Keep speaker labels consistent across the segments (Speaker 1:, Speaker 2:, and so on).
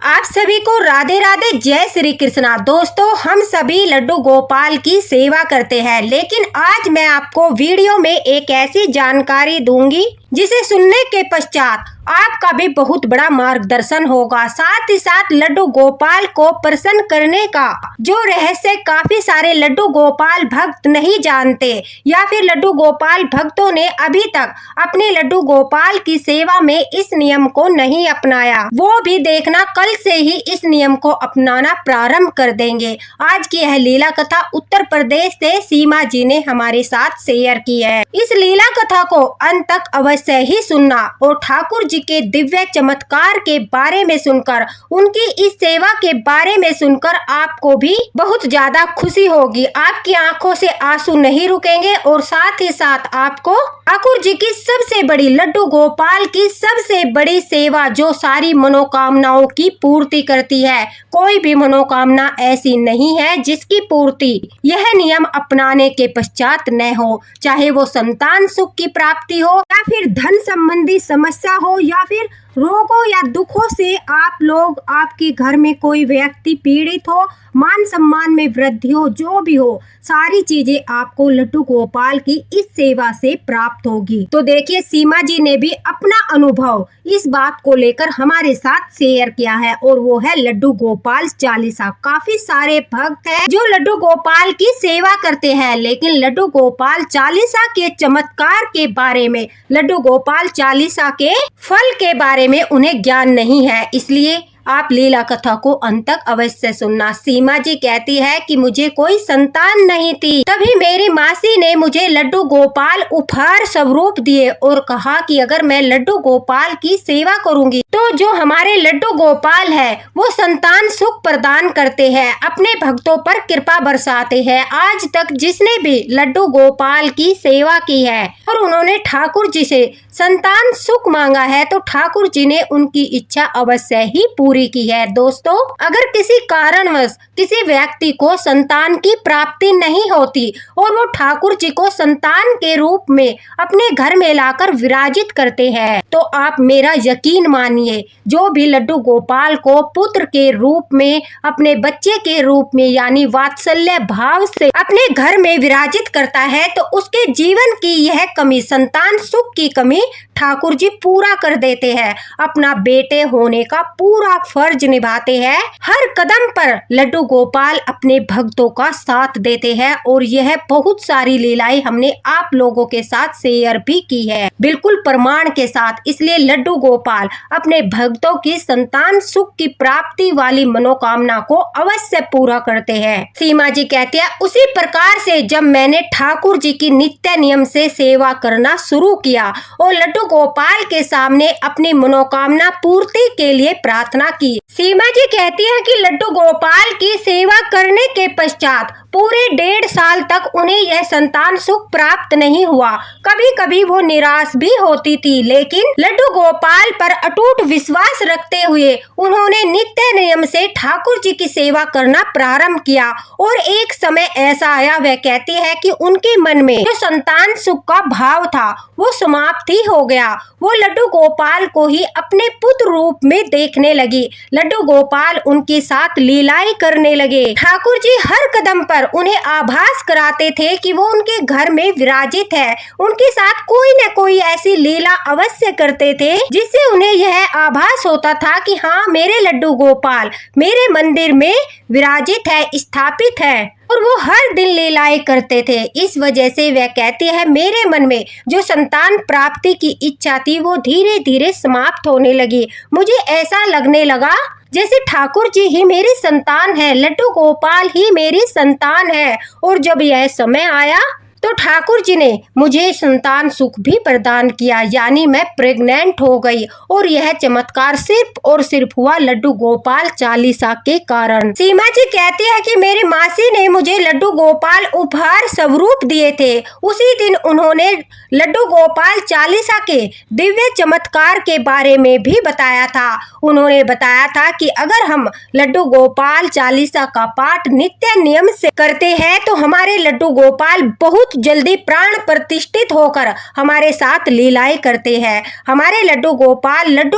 Speaker 1: आप सभी को राधे राधे, जय श्री कृष्णा। दोस्तों, हम सभी लड्डू गोपाल की सेवा करते हैं, लेकिन आज मैं आपको वीडियो में एक ऐसी जानकारी दूंगी जिसे सुनने के पश्चात आपका भी बहुत बड़ा मार्गदर्शन होगा। साथ ही साथ लड्डू गोपाल को प्रसन्न करने का जो रहस्य काफी सारे लड्डू गोपाल भक्त नहीं जानते, या फिर लड्डू गोपाल भक्तों ने अभी तक अपने लड्डू गोपाल की सेवा में इस नियम को नहीं अपनाया, वो भी देखना। कल से ही इस नियम को अपनाना प्रारंभ कर देंगे। आज की यह लीला कथा उत्तर प्रदेश से सीमा जी ने हमारे साथ शेयर की है। इस लीला कथा को अंत तक अवश्य ही सुनना और ठाकुर जी के दिव्य चमत्कार के बारे में सुनकर, उनकी इस सेवा के बारे में सुनकर आपको भी बहुत ज्यादा खुशी होगी। आपकी आंखों से आंसू नहीं रुकेंगे और साथ ही साथ आपको ठाकुर जी की सबसे बड़ी, लड्डू गोपाल की सबसे बड़ी सेवा जो सारी मनोकामनाओं की पूर्ति करती है। कोई भी मनोकामना ऐसी नहीं है जिसकी पूर्ति यह नियम अपनाने के पश्चात न हो, चाहे वो संतान सुख की प्राप्ति हो, या फिर धन संबंधी समस्या हो, या फिर रोगों या दुखों से आप लोग, आपके घर में कोई व्यक्ति पीड़ित हो, मान सम्मान में वृद्धि हो, जो भी हो, सारी चीजें आपको लड्डू गोपाल की इस सेवा से प्राप्त होगी। तो देखिए, सीमा जी ने भी अपना अनुभव इस बात को लेकर हमारे साथ शेयर किया है, और वो है लड्डू गोपाल चालीसा। काफी सारे भक्त हैं जो लड्डू गोपाल की सेवा करते हैं, लेकिन लड्डू गोपाल चालीसा के चमत्कार के बारे में, लड्डू गोपाल चालीसा के फल के बारे में उन्हें ज्ञान नहीं है। इसलिए आप लीला कथा को अंत तक अवश्य सुनना। सीमा जी कहती है कि मुझे कोई संतान नहीं थी, तभी मेरी मासी ने मुझे लड्डू गोपाल उपहार स्वरूप दिए और कहा कि अगर मैं लड्डू गोपाल की सेवा करूंगी तो जो हमारे लड्डू गोपाल है वो संतान सुख प्रदान करते हैं, अपने भक्तों पर कृपा बरसाते हैं। आज तक जिसने भी लड्डू गोपाल की सेवा की है और उन्होंने ठाकुर जी से संतान सुख मांगा है, तो ठाकुर जी ने उनकी इच्छा अवश्य ही पूरी की है। दोस्तों, अगर किसी कारणवश किसी व्यक्ति को संतान की प्राप्ति नहीं होती और वो ठाकुर जी को संतान के रूप में अपने घर में लाकर विराजित करते हैं, तो आप मेरा यकीन मानिए, जो भी लड्डू गोपाल को पुत्र के रूप में, अपने बच्चे के रूप में, यानी वात्सल्य भाव से अपने घर में विराजित करता है, तो उसके जीवन की यह कमी, संतान सुख की कमी, ठाकुर जी पूरा कर देते हैं। अपना बेटे होने का पूरा फर्ज निभाते हैं। हर कदम पर लड्डू गोपाल अपने भक्तों का साथ देते हैं, और यह बहुत सारी लीलाएं हमने आप लोगों के साथ शेयर भी की है, बिल्कुल प्रमाण के साथ। इसलिए लड्डू गोपाल अपने भक्तों की संतान सुख की प्राप्ति वाली मनोकामना को अवश्य पूरा करते हैं। सीमा जी कहती है, उसी प्रकार से जब मैंने ठाकुर जी की नित्य नियम से सेवा करना शुरू किया और लड्डू गोपाल के सामने अपनी मनोकामना पूर्ति के लिए प्रार्थना की। सीमा जी कहती है कि लड्डू गोपाल की सेवा करने के पश्चात पूरे 1.5 साल तक उन्हें यह संतान सुख प्राप्त नहीं हुआ। कभी कभी वो निराश भी होती थी, लेकिन लड्डू गोपाल पर अटूट विश्वास रखते हुए उन्होंने नित्य नियम से ठाकुर जी की सेवा करना प्रारंभ किया। और एक समय ऐसा आया, वह कहती है कि उनके मन में जो संतान सुख का भाव था वो समाप्त ही हो गया। वो लड्डू गोपाल को ही अपने पुत्र रूप में देखने लगी। लड्डू गोपाल उनके साथ लीलाएं करने लगे। ठाकुर जी हर कदम पर उन्हें आभास कराते थे कि वो उनके घर में विराजित है। उनके साथ कोई न कोई ऐसी लीला अवश्य करते थे जिससे उन्हें यह आभास होता था कि हाँ, मेरे लड्डू गोपाल मेरे मंदिर में विराजित है, स्थापित है, और वो हर दिन लीलाएं करते थे। इस वजह से वह कहती है, मेरे मन में जो संतान प्राप्ति की इच्छा थी वो धीरे धीरे समाप्त होने लगी। मुझे ऐसा लगने लगा जैसे ठाकुर जी ही मेरी संतान है, लड्डू गोपाल ही मेरी संतान है। और जब यह समय आया तो ठाकुर जी ने मुझे संतान सुख भी प्रदान किया, यानी मैं प्रेग्नेंट हो गई। और यह चमत्कार सिर्फ और सिर्फ हुआ लड्डू गोपाल चालीसा के कारण। सीमा जी कहती है कि मेरी मासी ने मुझे लड्डू गोपाल उपहार स्वरूप दिए थे। उसी दिन उन्होंने लड्डू गोपाल चालीसा के दिव्य चमत्कार के बारे में भी बताया था। उन्होंने बताया था कि अगर हम लड्डू गोपाल चालीसा का पाठ नित्य नियम से करते हैं तो हमारे लड्डू गोपाल बहुत बहुत जल्दी प्राण प्रतिष्ठित होकर हमारे साथ लीलाएं करते हैं। हमारे लड्डू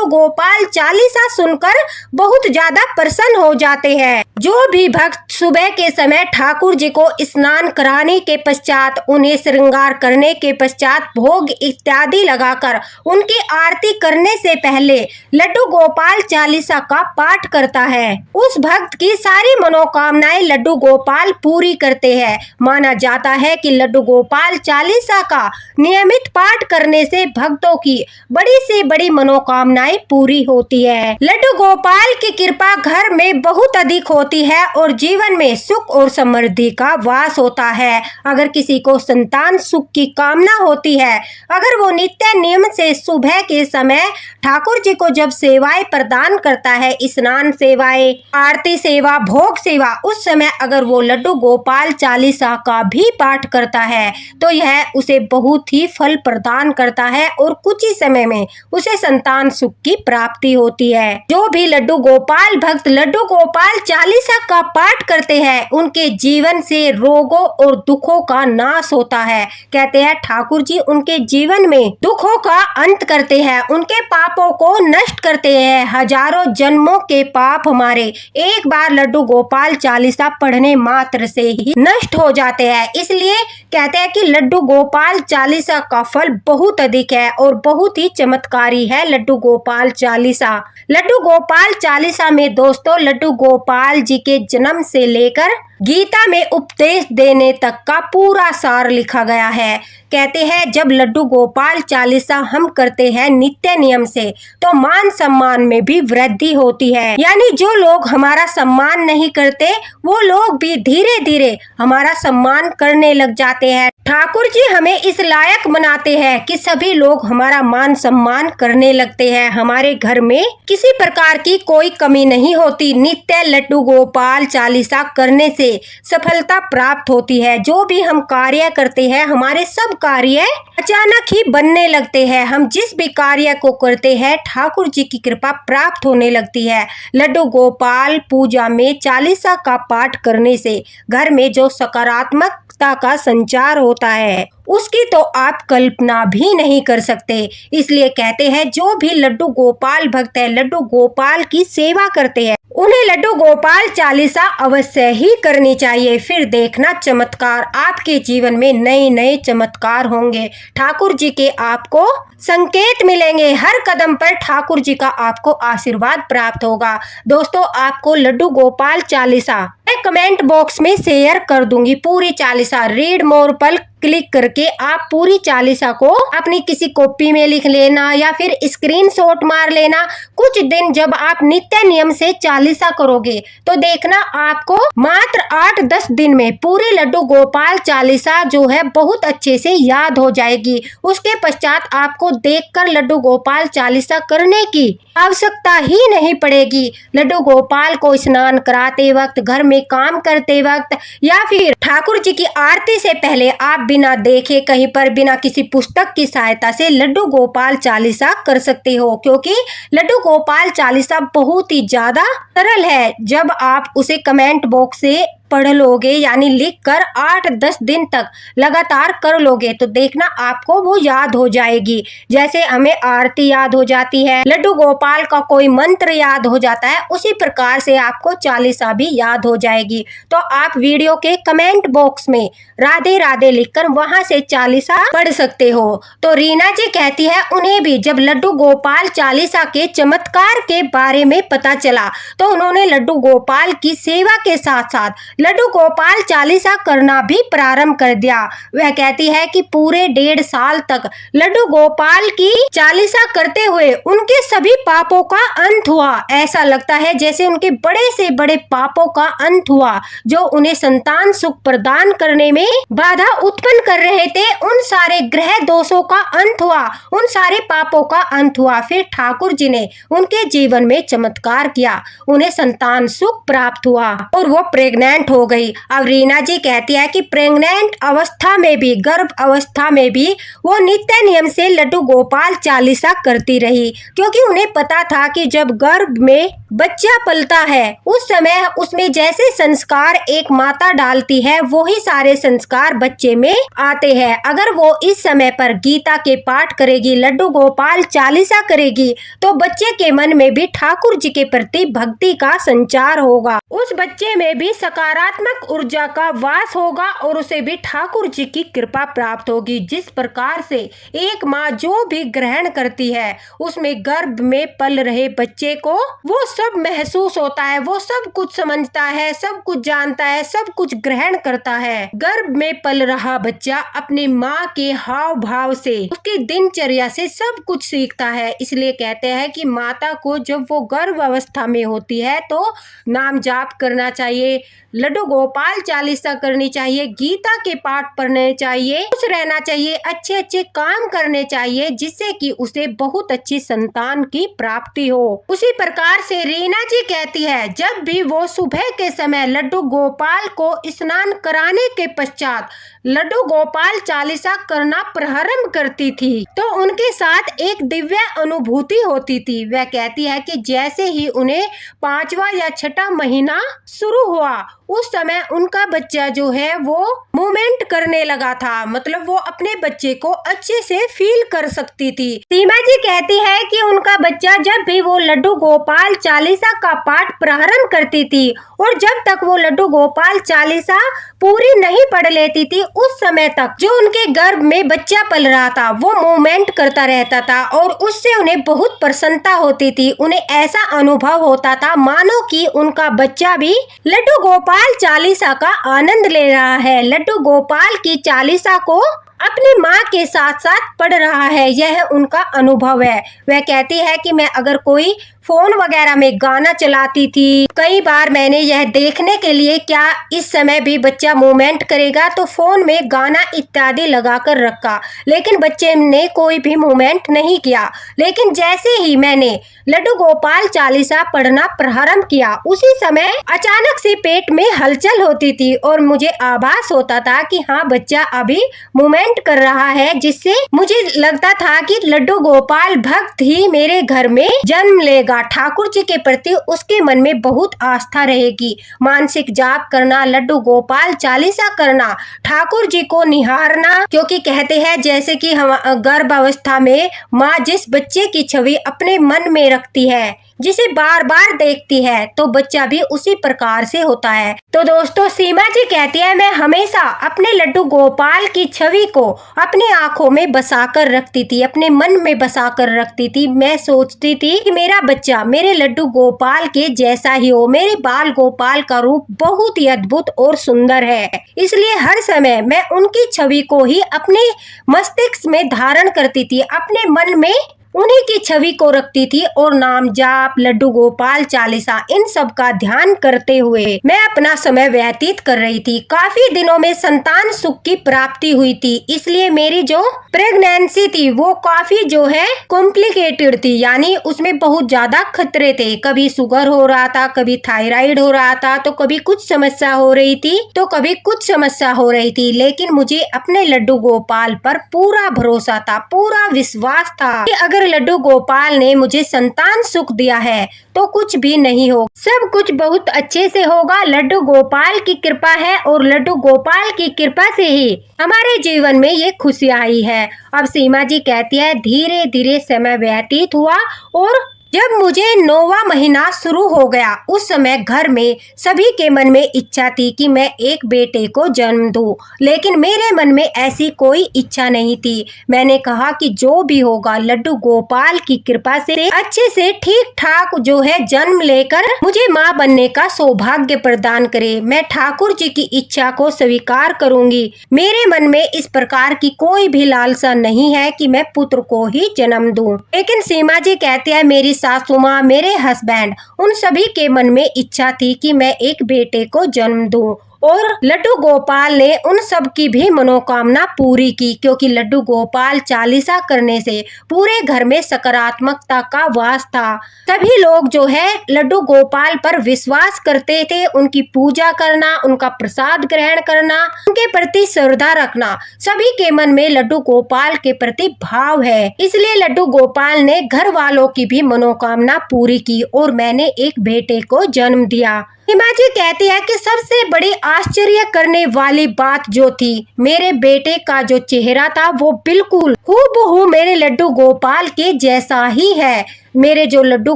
Speaker 1: गोपाल चालीसा सुनकर बहुत ज्यादा प्रसन्न हो जाते हैं। जो भी भक्त सुबह के समय ठाकुर जी को स्नान कराने के पश्चात, उन्हें श्रृंगार करने के पश्चात भोग इत्यादि लगाकर उनकी आरती करने से पहले लड्डू गोपाल चालीसा का पाठ करता है, उस भक्त की सारी मनोकामनाएं लड्डू गोपाल पूरी करते हैं। माना जाता है कि लड्डू गोपाल चालीसा का नियमित पाठ करने से भक्तों की बड़ी से बड़ी मनोकामनाएं पूरी होती है। लड्डू गोपाल की कृपा घर में बहुत अधिक होती है और जीवन में सुख और समृद्धि का वास होता है। अगर किसी को संतान सुख की कामना होती है, अगर वो नित्य नियम से सुबह के समय ठाकुर जी को जब सेवाएं प्रदान करता है, स्नान सेवाएं, आरती सेवा, भोग सेवा, उस समय अगर वो लड्डू गोपाल चालीसा का भी पाठ करता है तो यह उसे बहुत ही फल प्रदान करता है और कुछ ही समय में उसे संतान सुख की प्राप्ति होती है। जो भी लड्डू गोपाल भक्त लड्डू गोपाल चालीसा का पाठ करते हैं, उनके जीवन से रोगों और दुखों का नाश होता है। कहते हैं ठाकुर जी उनके जीवन में दुखों का अंत करते हैं, उनके पापों को नष्ट करते हैं। हजारों जन्मों के पाप हमारे एक बार लड्डू गोपाल चालीसा पढ़ने मात्र से ही नष्ट हो जाते हैं। इसलिए कहते हैं कि लड्डू गोपाल चालीसा का फल बहुत अधिक है और बहुत ही चमत्कारी है लड्डू गोपाल चालीसा। लड्डू गोपाल चालीसा में दोस्तों लड्डू गोपाल जी के जन्म से लेकर गीता में उपदेश देने तक का पूरा सार लिखा गया है। कहते हैं जब लड्डू गोपाल चालीसा हम करते हैं नित्य नियम से तो मान सम्मान में भी वृद्धि होती है। यानी जो लोग हमारा सम्मान नहीं करते वो लोग भी धीरे धीरे हमारा सम्मान करने लग जाते हैं। ठाकुर जी हमें इस लायक बनाते हैं कि सभी लोग हमारा मान सम्मान करने लगते हैं। हमारे घर में किसी प्रकार की कोई कमी नहीं होती। नित्य लड्डू गोपाल चालीसा करने से सफलता प्राप्त होती है। जो भी हम कार्य करते हैं हमारे सब कार्य अचानक ही बनने लगते हैं। हम जिस भी कार्य को करते हैं ठाकुर जी की कृपा प्राप्त होने लगती है। लड्डू गोपाल पूजा में चालीसा का पाठ करने से घर में जो सकारात्मकता का संचार होता है उसकी तो आप कल्पना भी नहीं कर सकते। इसलिए कहते हैं जो भी लड्डू गोपाल भक्त है, लड्डू गोपाल की सेवा करते हैं, उन्हें लड्डू गोपाल चालीसा अवश्य ही करनी चाहिए। फिर देखना चमत्कार, आपके जीवन में नए नए चमत्कार होंगे। ठाकुर जी के आपको संकेत मिलेंगे, हर कदम पर ठाकुर जी का आपको आशीर्वाद प्राप्त होगा। दोस्तों आपको लड्डू गोपाल चालीसा मैं कमेंट बॉक्स में शेयर कर दूंगी पूरी चालीसा। रीड मोर पर क्लिक करके आप पूरी चालीसा को अपनी किसी कॉपी में लिख लेना या फिर स्क्रीनशॉट मार लेना। कुछ दिन जब आप नित्य नियम से चालीसा करोगे तो देखना आपको मात्र 8-10 दिन में पूरी लड्डू गोपाल चालीसा जो है बहुत अच्छे से याद हो जाएगी। उसके पश्चात आपको देखकर लड्डू गोपाल चालीसा करने की आवश्यकता ही नहीं पड़ेगी। लड्डू गोपाल को स्नान कराते वक्त, घर में काम करते वक्त या फिर ठाकुर जी की आरती से पहले आप बिना देखे कहीं पर बिना किसी पुस्तक की सहायता से लड्डू गोपाल चालीसा कर सकते हो, क्योंकि लड्डू गोपाल चालीसा बहुत ही ज्यादा सरल है। जब आप उसे कमेंट बॉक्स से पढ़ लोगे यानी लिख कर 8-10 दिन तक लगातार कर लोगे तो देखना आपको वो याद हो जाएगी। जैसे हमें आरती याद हो जाती है, लड्डू गोपाल का कोई मंत्र याद हो जाता है, उसी प्रकार से आपको चालीसा भी याद हो जाएगी। तो आप वीडियो के कमेंट बॉक्स में राधे राधे लिखकर वहां से चालीसा पढ़ सकते हो। तो रीना जी कहती है उन्हें भी जब लड्डू गोपाल चालीसा के चमत्कार के बारे में पता चला तो उन्होंने लड्डू गोपाल की सेवा के साथ साथ लड्डू गोपाल चालीसा करना भी प्रारंभ कर दिया। वह कहती है कि पूरे 1.5 साल तक लड्डू गोपाल की चालीसा करते हुए उनके सभी पापों का अंत हुआ। ऐसा लगता है जैसे उनके बड़े से बड़े पापों का अंत हुआ जो उन्हें संतान सुख प्रदान करने में बाधा उत्पन्न कर रहे थे। उन सारे ग्रह दोषों का अंत हुआ, उन सारे पापों का अंत हुआ। फिर ठाकुर जी ने उनके जीवन में चमत्कार किया, उन्हें संतान सुख प्राप्त हुआ और वो प्रेग्नेंट प्रेग्नेंट हो गई। अब रीना जी कहती है कि प्रेग्नेंट अवस्था में भी, गर्भ अवस्था में भी वो नित्य नियम से लड्डू गोपाल चालीसा करती रही, क्योंकि उन्हें पता था कि जब गर्भ में बच्चा पलता है उस समय उसमें जैसे संस्कार एक माता डालती है वही सारे संस्कार बच्चे में आते हैं। अगर वो इस समय पर गीता के पाठ करेगी, लड्डू गोपाल चालीसा करेगी, तो बच्चे के मन में भी ठाकुर जी के प्रति भक्ति का संचार होगा, उस बच्चे में भी सकारात्मक ऊर्जा का वास होगा और उसे भी ठाकुर जी की कृपा प्राप्त होगी। जिस प्रकार से एक माँ जो भी ग्रहण करती है उसमें गर्भ में पल रहे बच्चे को वो सब महसूस होता है, वो सब कुछ समझता है, सब कुछ जानता है, सब कुछ ग्रहण करता है। गर्भ में पल रहा बच्चा अपनी माँ के हाव भाव से, उसकी दिनचर्या से सब कुछ सीखता है। इसलिए कहते हैं कि माता को जब वो गर्भ अवस्था में होती है तो नाम जाप करना चाहिए, लड्डू गोपाल चालीसा करनी चाहिए, गीता के पाठ पढ़ने चाहिए, खुश रहना चाहिए, अच्छे अच्छे काम करने चाहिए, जिससे कि उसे बहुत अच्छी संतान की प्राप्ति हो। उसी प्रकार से रीना जी कहती है जब भी वो सुबह के समय लड्डू गोपाल को स्नान कराने के पश्चात लड्डू गोपाल चालीसा करना प्रारंभ करती थी तो उनके साथ एक दिव्य अनुभूति होती थी। वह कहती है कि जैसे ही उन्हें 5वां या 6वां महीना शुरू हुआ उस समय उनका बच्चा जो है वो मूवमेंट करने लगा था, मतलब वो अपने बच्चे को अच्छे से फील कर सकती थी। सीमा जी कहती है कि उनका बच्चा जब भी वो लड्डू गोपाल चालीसा का पाठ प्रारंभ करती थी और जब तक वो लड्डू गोपाल चालीसा पूरी नहीं पढ़ लेती थी उस समय तक जो उनके गर्भ में बच्चा पल रहा था वो मूवमेंट करता रहता था और उससे उन्हें बहुत प्रसन्नता होती थी। उन्हें ऐसा अनुभव होता था मानो कि उनका बच्चा भी लड्डू गोपाल चालीसा का आनंद ले रहा है, लड्डू गोपाल की चालीसा को अपनी माँ के साथ साथ पढ़ रहा है, यह उनका अनुभव है। वह कहती है कि मैं अगर कोई फोन वगैरह में गाना चलाती थी, कई बार मैंने यह देखने के लिए क्या इस समय भी बच्चा मूवमेंट करेगा तो फोन में गाना इत्यादि लगाकर रखा, लेकिन बच्चे ने कोई भी मूवमेंट नहीं किया। लेकिन जैसे ही मैंने लड्डू गोपाल चालीसा पढ़ना प्रारंभ किया उसी समय अचानक से पेट में हलचल होती थी और मुझे आभास होता था कि हाँ बच्चा अभी मूवमेंट कर रहा है, जिससे मुझे लगता था कि लड्डू गोपाल भक्त ही मेरे घर में जन्म लेगा। ठाकुर जी के प्रति उसके मन में बहुत आस्था रहेगी। मानसिक जाप करना, लड्डू गोपाल चालीसा करना, ठाकुर जी को निहारना, क्योंकि कहते हैं जैसे कि हम गर्भ अवस्था में माँ जिस बच्चे की छवि अपने मन में रखती है, जिसे बार बार देखती है, तो बच्चा भी उसी प्रकार से होता है। तो दोस्तों सीमा जी कहती है मैं हमेशा अपने लड्डू गोपाल की छवि को अपनी आंखों में बसाकर रखती थी, अपने मन में बसाकर रखती थी। मैं सोचती थी कि मेरा बच्चा मेरे लड्डू गोपाल के जैसा ही हो, मेरे बाल गोपाल का रूप बहुत ही अद्भुत और सुंदर है, इसलिए हर समय मैं उनकी छवि को ही अपने मस्तिष्क में धारण करती थी, अपने मन में उन्हीं की छवि को रखती थी और नाम जाप, लड्डू गोपाल चालीसा, इन सब का ध्यान करते हुए मैं अपना समय व्यतीत कर रही थी। काफी दिनों में संतान सुख की प्राप्ति हुई थी, इसलिए मेरी जो प्रेगनेंसी थी वो काफी जो है कॉम्प्लिकेटेड थी, यानी उसमें बहुत ज्यादा खतरे थे। कभी शुगर हो रहा था, कभी थायराइड हो रहा था, तो कभी कुछ समस्या हो रही थी तो कभी कुछ समस्या हो रही थी, लेकिन मुझे अपने लड्डू गोपाल पर पूरा भरोसा था, पूरा विश्वास था कि अगर लड्डू गोपाल ने मुझे संतान सुख दिया है तो कुछ भी नहीं हो, सब कुछ बहुत अच्छे से होगा। लड्डू गोपाल की कृपा है और लड्डू गोपाल की कृपा से ही हमारे जीवन में ये खुशियां आई है। अब सीमा जी कहती है धीरे धीरे समय व्यतीत हुआ और जब मुझे 9वां महीना शुरू हो गया उस समय घर में सभी के मन में इच्छा थी कि मैं एक बेटे को जन्म दूं, लेकिन मेरे मन में ऐसी कोई इच्छा नहीं थी। मैंने कहा कि जो भी होगा लड्डू गोपाल की कृपा से अच्छे से ठीक ठाक जो है जन्म लेकर मुझे माँ बनने का सौभाग्य प्रदान करे, मैं ठाकुर जी की इच्छा को स्वीकार करूंगी। मेरे मन में इस प्रकार की कोई भी लालसा नहीं है कि मैं पुत्र को ही जन्म दूं। लेकिन सीमा जी कहती है मेरी सासू माँ, मेरे हस्बैंड, उन सभी के मन में इच्छा थी कि मैं एक बेटे को जन्म दूं और लड्डू गोपाल ने उन सब की भी मनोकामना पूरी की, क्योंकि लड्डू गोपाल चालीसा करने से पूरे घर में सकारात्मकता का वास था। सभी लोग जो है लड्डू गोपाल पर विश्वास करते थे। उनकी पूजा करना, उनका प्रसाद ग्रहण करना, उनके प्रति श्रद्धा रखना, सभी के मन में लड्डू गोपाल के प्रति भाव है। इसलिए लड्डू गोपाल ने घर वालों की भी मनोकामना पूरी की और मैंने एक बेटे को जन्म दिया। सीमा जी कहती है कि सबसे बड़ी आश्चर्य करने वाली बात जो थी, मेरे बेटे का जो चेहरा था वो बिल्कुल हूबहू मेरे लड्डू गोपाल के जैसा ही है। मेरे जो लड्डू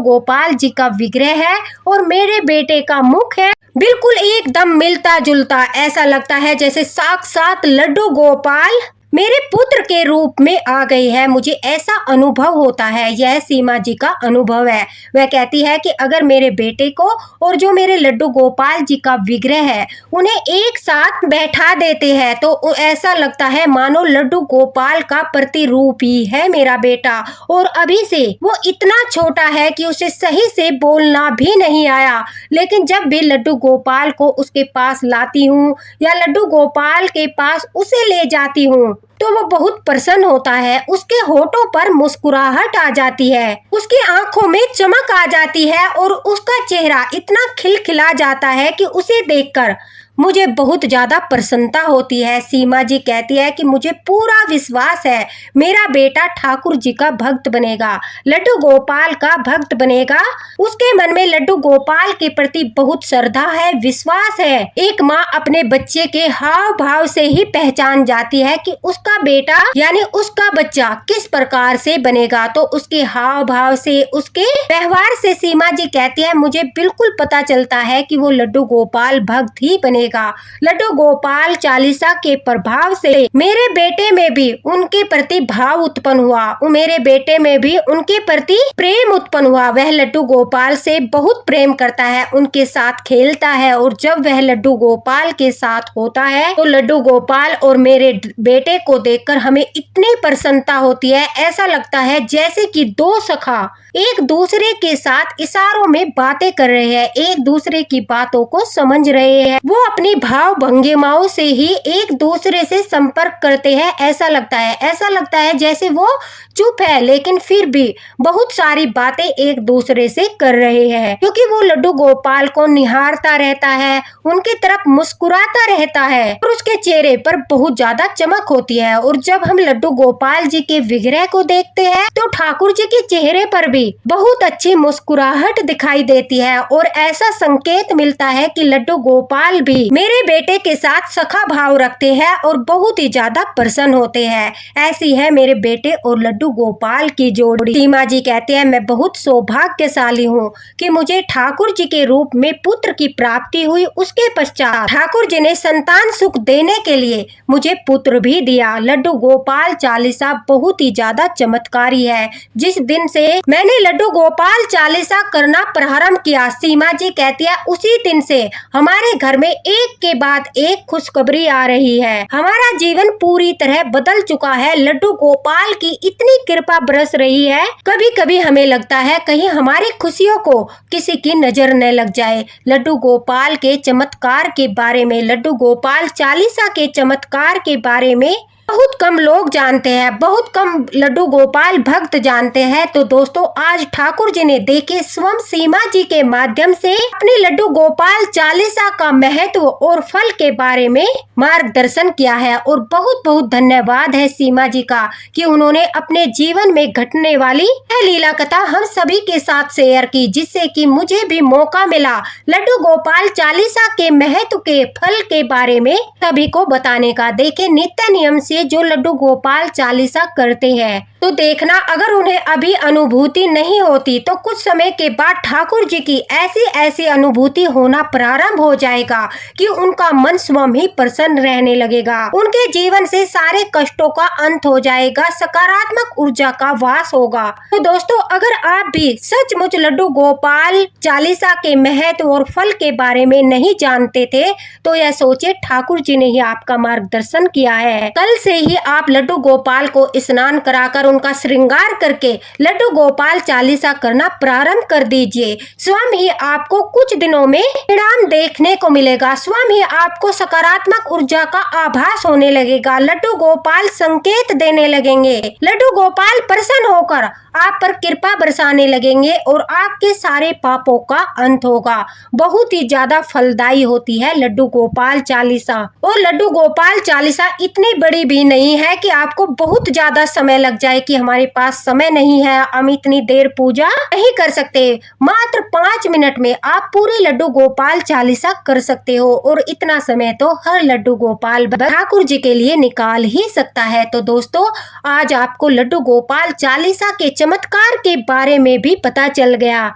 Speaker 1: गोपाल जी का विग्रह है और मेरे बेटे का मुख है, बिल्कुल एकदम मिलता जुलता। ऐसा लगता है जैसे साक्षात लड्डू गोपाल मेरे पुत्र के रूप में आ गई है। मुझे ऐसा अनुभव होता है, यह सीमा जी का अनुभव है। वह कहती है कि अगर मेरे बेटे को और जो मेरे लड्डू गोपाल जी का विग्रह है उन्हें एक साथ बैठा देते हैं तो ऐसा लगता है मानो लड्डू गोपाल का प्रतिरूप ही है मेरा बेटा। और अभी से वो इतना छोटा है कि उसे सही से बोलना भी नहीं आया, लेकिन जब भी लड्डू गोपाल को उसके पास लाती हूँ या लड्डू गोपाल के पास उसे ले जाती हूँ तो वो बहुत प्रसन्न होता है। उसके होठों पर मुस्कुराहट आ जाती है, उसकी आंखों में चमक आ जाती है और उसका चेहरा इतना खिलखिला जाता है कि उसे देखकर मुझे बहुत ज्यादा प्रसन्नता होती है। सीमा जी कहती है कि मुझे पूरा विश्वास है मेरा बेटा ठाकुर जी का भक्त बनेगा, लड्डू गोपाल का भक्त बनेगा। उसके मन में लड्डू गोपाल के प्रति बहुत श्रद्धा है, विश्वास है। एक माँ अपने बच्चे के हाव भाव से ही पहचान जाती है कि उसका बेटा यानी उसका बच्चा किस प्रकार से बनेगा, तो उसके हाव भाव से, उसके व्यवहार से सीमा जी कहती है मुझे बिल्कुल पता चलता है कि वो लड्डू गोपाल भक्त ही बनेगा। लड्डू गोपाल चालीसा के प्रभाव से मेरे बेटे में भी उनके प्रति भाव उत्पन्न हुआ, मेरे बेटे में भी उनके प्रति प्रेम उत्पन्न हुआ। वह लड्डू गोपाल से बहुत प्रेम करता है, उनके साथ खेलता है और जब वह लड्डू गोपाल के साथ होता है तो लड्डू गोपाल और मेरे बेटे को देखकर हमें इतनी प्रसन्नता होती है, ऐसा लगता है जैसे कि दो सखा एक दूसरे के साथ इशारों में बातें कर रहे हैं, एक दूसरे की बातों को समझ रहे हैं। वो अपनी भाव भंगिमाओं से ही एक दूसरे से संपर्क करते हैं। ऐसा लगता है जैसे वो चुप है लेकिन फिर भी बहुत सारी बातें एक दूसरे से कर रहे हैं, क्योंकि वो लड्डू गोपाल को निहारता रहता है, उनकी तरफ मुस्कुराता रहता है और उसके चेहरे पर बहुत ज्यादा चमक होती है। और जब हम लड्डू गोपाल जी के विग्रह को देखते हैं तो ठाकुर जी के चेहरे पर भी बहुत अच्छी मुस्कुराहट दिखाई देती है और ऐसा संकेत मिलता है कि लड्डू गोपाल भी मेरे बेटे के साथ सखा भाव रखते हैं और बहुत ही ज्यादा प्रसन्न होते हैं। ऐसी है मेरे बेटे और लड्डू गोपाल की जोड़ी। सीमा जी कहते हैं मैं बहुत सौभाग्यशाली हूँ कि मुझे ठाकुर जी के रूप में पुत्र की प्राप्ति हुई। उसके पश्चात ठाकुर जी ने संतान सुख देने के लिए मुझे पुत्र भी दिया। लड्डू गोपाल चालीसा बहुत ही ज्यादा चमत्कारी है। जिस दिन से मैंने लड्डू गोपाल चालीसा करना प्रारंभ किया, सीमा जी कहती है उसी दिन से हमारे घर में एक के बाद एक खुशखबरी आ रही है। हमारा जीवन पूरी तरह बदल चुका है। लड्डू गोपाल की इतनी कृपा बरस रही है, कभी कभी हमें लगता है कहीं हमारी खुशियों को किसी की नजर न लग जाए। लड्डू गोपाल के चमत्कार के बारे में, लड्डू गोपाल चालीसा के चमत्कार के बारे में बहुत कम लोग जानते हैं, बहुत कम लड्डू गोपाल भक्त जानते हैं। तो दोस्तों आज ठाकुर जी ने देखे स्वयं सीमा जी के माध्यम से अपने लड्डू गोपाल चालीसा का महत्व और फल के बारे में मार्गदर्शन किया है। और बहुत बहुत धन्यवाद है सीमा जी का कि उन्होंने अपने जीवन में घटने वाली यह लीला कथा हम सभी के साथ शेयर की, जिससे कि मुझे भी मौका मिला लड्डू गोपाल चालीसा के महत्व के फल के बारे में सभी को बताने का। देखे नित्य नियम से जो लड्डू गोपाल चालीसा करते हैं तो देखना अगर उन्हें अभी अनुभूति नहीं होती तो कुछ समय के बाद ठाकुर जी की ऐसी अनुभूति होना प्रारंभ हो जाएगा कि उनका मन स्वयं ही प्रसन्न रहने लगेगा। उनके जीवन से सारे कष्टों का अंत हो जाएगा, सकारात्मक ऊर्जा का वास होगा। तो दोस्तों अगर आप भी सचमुच लड्डू गोपाल चालीसा के महत्व और फल के बारे में नहीं जानते थे तो यह सोचे ठाकुर जी ने ही आपका मार्गदर्शन किया है। कल से ही आप लड्डू गोपाल को स्नान कराकर उनका श्रृंगार करके लड्डू गोपाल चालीसा करना प्रारंभ कर दीजिए। स्वयं ही आपको कुछ दिनों में परिणाम देखने को मिलेगा। स्वयं ही आपको सकारात्मक ऊर्जा का आभास होने लगेगा। लड्डू गोपाल संकेत देने लगेंगे। लड्डू गोपाल प्रसन्न होकर आप पर कृपा बरसाने लगेंगे और आपके सारे पापों का अंत होगा। बहुत ही ज्यादा फलदायी होती है लड्डू गोपाल चालीसा। और लड्डू गोपाल चालीसा इतनी बड़ी भी नहीं है कि आपको बहुत ज्यादा समय लग जाए कि हमारे पास समय नहीं है, हम इतनी देर पूजा नहीं कर सकते। मात्र 5 मिनट में आप पूरी लड्डू गोपाल चालीसा कर सकते हो और इतना समय तो हर लड्डू गोपाल ठाकुर जी के लिए निकाल ही सकता है। तो दोस्तों, आज आपको लड्डू गोपाल चालीसा के चमत्कार के बारे में भी पता चल गया।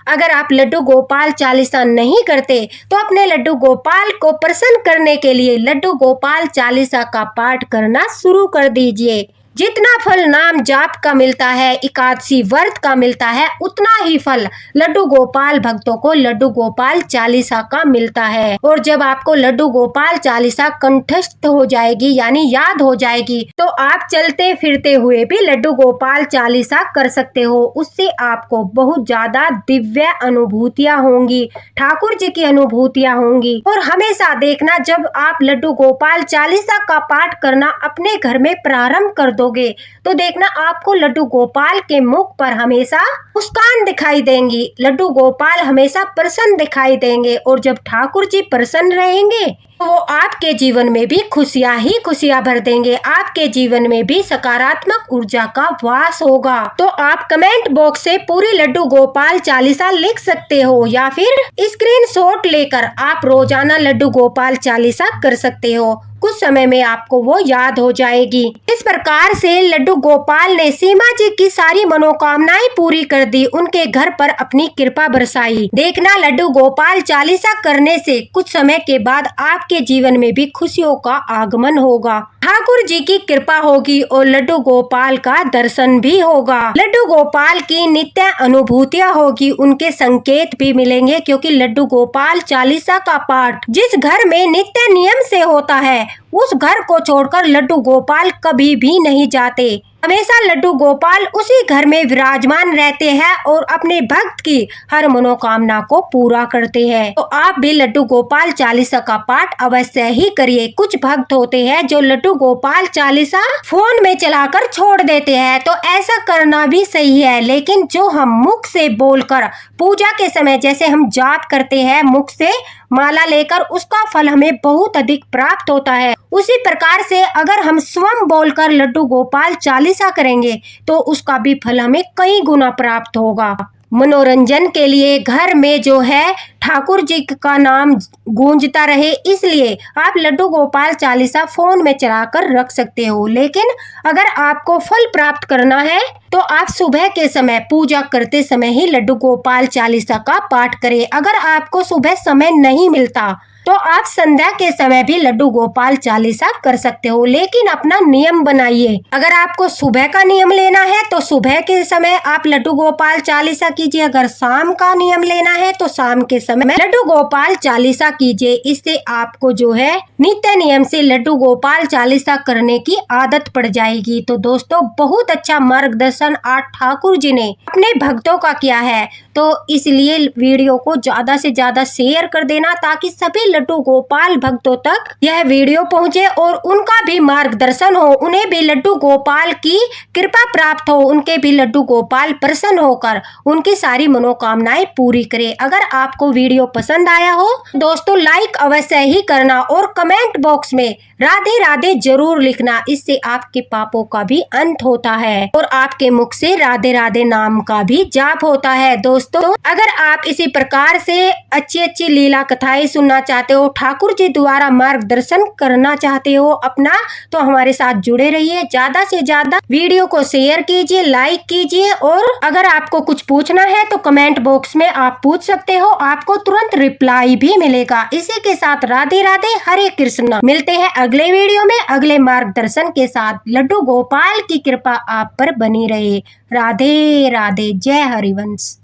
Speaker 1: अगर आप लड्डू गोपाल चालीसा नहीं करते तो अपने लड्डू गोपाल को प्रसन्न करने के लिए लड्डू गोपाल चालीसा का पाठ करना शुरू कर दीजिए। जितना फल नाम जाप का मिलता है, एकादशी व्रत का मिलता है, उतना ही फल लड्डू गोपाल भक्तों को लड्डू गोपाल चालीसा का मिलता है। और जब आपको लड्डू गोपाल चालीसा कंठस्थ हो जाएगी यानी याद हो जाएगी, तो आप चलते फिरते हुए भी लड्डू गोपाल चालीसा कर सकते हो। उससे आपको बहुत ज्यादा दिव्य अनुभूतियां होंगी, ठाकुर जी की अनुभूतियां होंगी। और हमेशा देखना, जब आप लड्डू गोपाल चालीसा का पाठ करना अपने घर में प्रारंभ कर दो तो देखना आपको लड्डू गोपाल के मुख पर हमेशा मुस्कान दिखाई देंगी। लड्डू गोपाल हमेशा प्रसन्न दिखाई देंगे और जब ठाकुर जी प्रसन्न रहेंगे तो वो आपके जीवन में भी खुशियां ही खुशियां भर देंगे। आपके जीवन में भी सकारात्मक ऊर्जा का वास होगा। तो आप कमेंट बॉक्स से पूरी लड्डू गोपाल चालीसा लिख सकते हो या फिर स्क्रीनशॉट लेकर आप रोजाना लड्डू गोपाल चालीसा कर सकते हो। कुछ समय में आपको वो याद हो जाएगी। इस प्रकार से लड्डू गोपाल ने सीमा जी की सारी मनोकामनाएं पूरी कर दी, उनके घर पर अपनी कृपा बरसाई। देखना, लड्डू गोपाल चालीसा करने से कुछ समय के बाद आपके जीवन में भी खुशियों का आगमन होगा। ठाकुर जी की कृपा होगी और लड्डू गोपाल का दर्शन भी होगा। लड्डू गोपाल की नित्य अनुभूतियां होगी, उनके संकेत भी मिलेंगे, क्योंकि लड्डू गोपाल चालीसा का पाठ जिस घर में नित्य नियम से होता है उस घर को छोड़कर लड्डू गोपाल कभी भी नहीं जाते। हमेशा लड्डू गोपाल उसी घर में विराजमान रहते हैं और अपने भक्त की हर मनोकामना को पूरा करते हैं। तो आप भी लड्डू गोपाल चालीसा का पाठ अवश्य ही करिए। कुछ भक्त होते हैं जो लड्डू गोपाल चालीसा फोन में चलाकर छोड़ देते हैं, तो ऐसा करना भी सही है। लेकिन जो हम मुख से बोलकर पूजा के समय जैसे हम जाप करते हैं मुख से माला लेकर, उसका फल हमें बहुत अधिक प्राप्त होता है। उसी प्रकार से अगर हम स्वयं बोलकर लड्डू गोपाल चालीसा करेंगे तो उसका भी फल हमें कई गुना प्राप्त होगा। मनोरंजन के लिए घर में जो है ठाकुर जी का नाम गूंजता रहे, इसलिए आप लड्डू गोपाल चालीसा फोन में चलाकर रख सकते हो। लेकिन अगर आपको फल प्राप्त करना है तो आप सुबह के समय पूजा करते समय ही लड्डू गोपाल चालीसा का पाठ करें। अगर आपको सुबह समय नहीं मिलता तो आप संध्या के समय भी लड्डू गोपाल चालीसा कर सकते हो, लेकिन अपना नियम बनाइए। अगर आपको सुबह का नियम लेना है तो सुबह के समय आप लड्डू गोपाल चालीसा कीजिए। अगर शाम का नियम लेना है तो शाम के समय लड्डू गोपाल चालीसा कीजिए। इससे आपको जो है नित्य नियम से लड्डू गोपाल चालीसा करने की आदत पड़ जाएगी। तो दोस्तों, बहुत अच्छा मार्गदर्शन आज ठाकुर जी ने अपने भक्तों का किया है, तो इसलिए वीडियो को ज्यादा से ज्यादा शेयर कर देना ताकि सभी लड्डू गोपाल भक्तों तक यह वीडियो पहुंचे और उनका भी मार्गदर्शन हो, उन्हें भी लड्डू गोपाल की कृपा प्राप्त हो, उनके भी लड्डू गोपाल प्रसन्न होकर उनकी सारी मनोकामनाएं पूरी करे। अगर आपको वीडियो पसंद आया हो दोस्तों, लाइक अवश्य ही करना और कमेंट बॉक्स में राधे राधे जरूर लिखना। इससे आपके पापों का भी अंत होता है और आपके मुख से राधे राधे नाम का भी जाप होता है। दोस्तों, अगर आप इसी प्रकार से अच्छी अच्छी लीला कथाएं सुनना चाहते हो, ठाकुर जी द्वारा मार्गदर्शन करना चाहते हो अपना, तो हमारे साथ जुड़े रहिए। ज्यादा से ज्यादा वीडियो को शेयर कीजिए, लाइक कीजिए और अगर आपको कुछ पूछना है तो कमेंट बॉक्स में आप पूछ सकते हो, आपको तुरंत रिप्लाई भी मिलेगा। इसी के साथ राधे राधे, हरे कृष्णा। मिलते हैं अगले वीडियो में अगले मार्गदर्शन के साथ। लड्डू गोपाल की कृपा आप पर बनी रहे। राधे राधे, जय हरिवंश।